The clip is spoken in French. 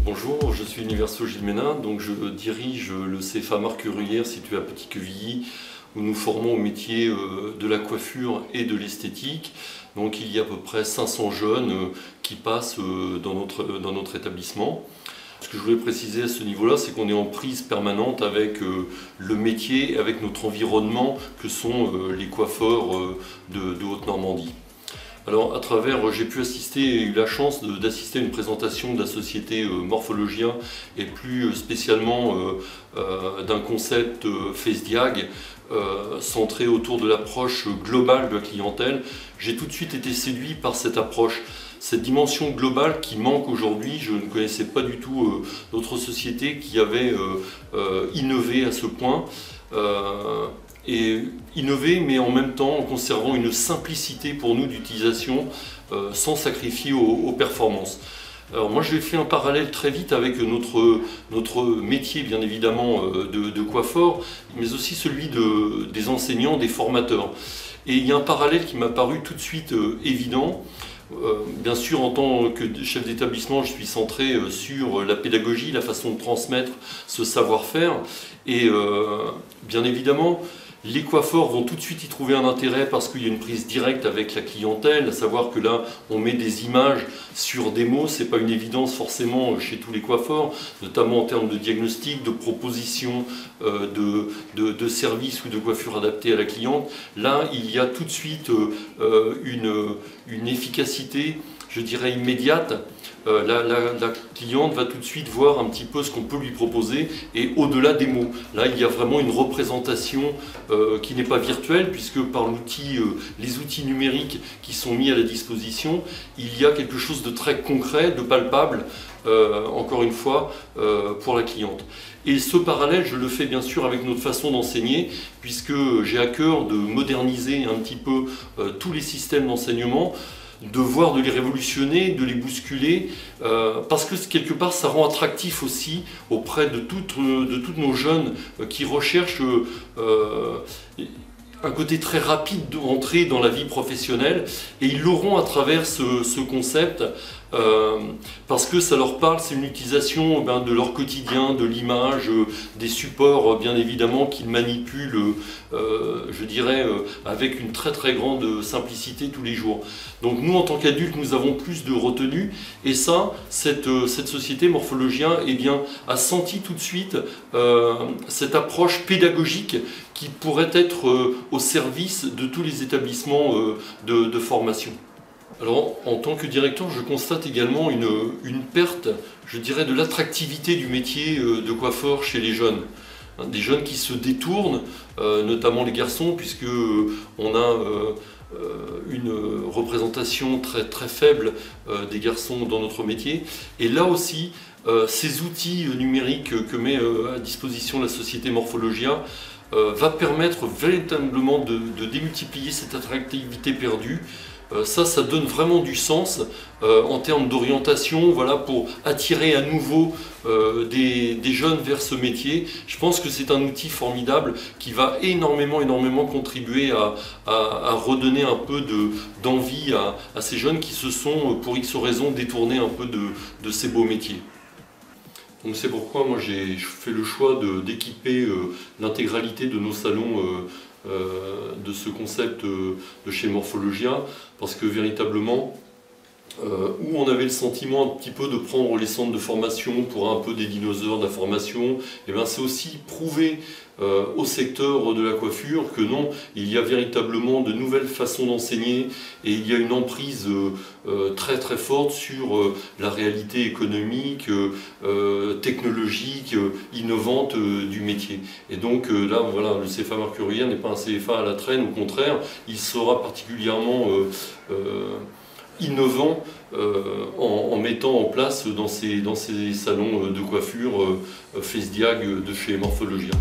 Bonjour, je suis Universo Gilles Ménin, donc je dirige le CFA Marc Gruyère situé à Petit-Quevilly, où nous formons au métier de la coiffure et de l'esthétique. Donc il y a à peu près 500 jeunes qui passent dans notre établissement. Ce que je voulais préciser à ce niveau-là, c'est qu'on est en prise permanente avec le métier, avec notre environnement que sont les coiffeurs de Haute-Normandie. Alors, j'ai pu eu la chance d'assister à une présentation de la société Morphologia et plus spécialement d'un concept FaceDiag centré autour de l'approche globale de la clientèle. J'ai tout de suite été séduit par cette approche, cette dimension globale qui manque aujourd'hui. Je ne connaissais pas du tout d'autres sociétés qui avaient innové à ce point. Et innover, mais en même temps en conservant une simplicité pour nous d'utilisation sans sacrifier aux performances. Alors moi je vais faire un parallèle très vite avec notre métier bien évidemment de coiffeur, mais aussi celui des enseignants, des formateurs. Et il y a un parallèle qui m'a paru tout de suite évident. Bien sûr, en tant que chef d'établissement, je suis centré sur la pédagogie, la façon de transmettre ce savoir-faire. Et bien évidemment, les coiffeurs vont tout de suite y trouver un intérêt parce qu'il y a une prise directe avec la clientèle, à savoir que là on met des images sur des mots, c'est pas une évidence forcément chez tous les coiffeurs, notamment en termes de diagnostic, de proposition de services ou de coiffure adaptée à la cliente. Là il y a tout de suite une efficacité, je dirais immédiate. La cliente va tout de suite voir un petit peu ce qu'on peut lui proposer et au-delà des mots. Là, il y a vraiment une représentation qui n'est pas virtuelle puisque par les outils numériques qui sont mis à la disposition, il y a quelque chose de très concret, de palpable, encore une fois, pour la cliente. Et ce parallèle, je le fais bien sûr avec notre façon d'enseigner puisque j'ai à cœur de moderniser un petit peu tous les systèmes d'enseignement, de les révolutionner, de les bousculer, parce que quelque part ça rend attractif aussi auprès de toutes nos jeunes qui recherchent un côté très rapide d'entrer dans la vie professionnelle, et ils l'auront à travers ce concept, parce que ça leur parle, c'est une utilisation de leur quotidien, de l'image, des supports bien évidemment qu'ils manipulent, je dirais, avec une très très grande simplicité tous les jours. Donc nous en tant qu'adultes, nous avons plus de retenue, et ça, cette société Morphologia a senti tout de suite cette approche pédagogique qui pourrait être au service de tous les établissements de formation. Alors, en tant que directeur, je constate également une perte, je dirais, de l'attractivité du métier de coiffeur chez les jeunes. Des jeunes qui se détournent, notamment les garçons, puisque on a une représentation très, très faible des garçons dans notre métier. Et là aussi, ces outils numériques que met à disposition la société Morphologia va permettre véritablement de démultiplier cette attractivité perdue. Ça donne vraiment du sens en termes d'orientation, voilà, pour attirer à nouveau des jeunes vers ce métier. Je pense que c'est un outil formidable qui va énormément contribuer à redonner un peu d'envie à ces jeunes qui se sont, pour X raisons, détournés un peu de ces beaux métiers. Donc c'est pourquoi moi j'ai fait le choix d'équiper l'intégralité de nos salons de ce concept de chez Morphologia, parce que véritablement, où on avait le sentiment un petit peu de prendre les centres de formation pour un peu des dinosaures de la formation, et c'est aussi prouver au secteur de la coiffure que non, il y a véritablement de nouvelles façons d'enseigner et il y a une emprise très très forte sur la réalité économique, technologique, innovante du métier. Et donc là, voilà, le CFA Marc Gruyère n'est pas un CFA à la traîne, au contraire, il sera particulièrement innovant en mettant en place dans ces salons de coiffure FaceDiag de chez Morphologia.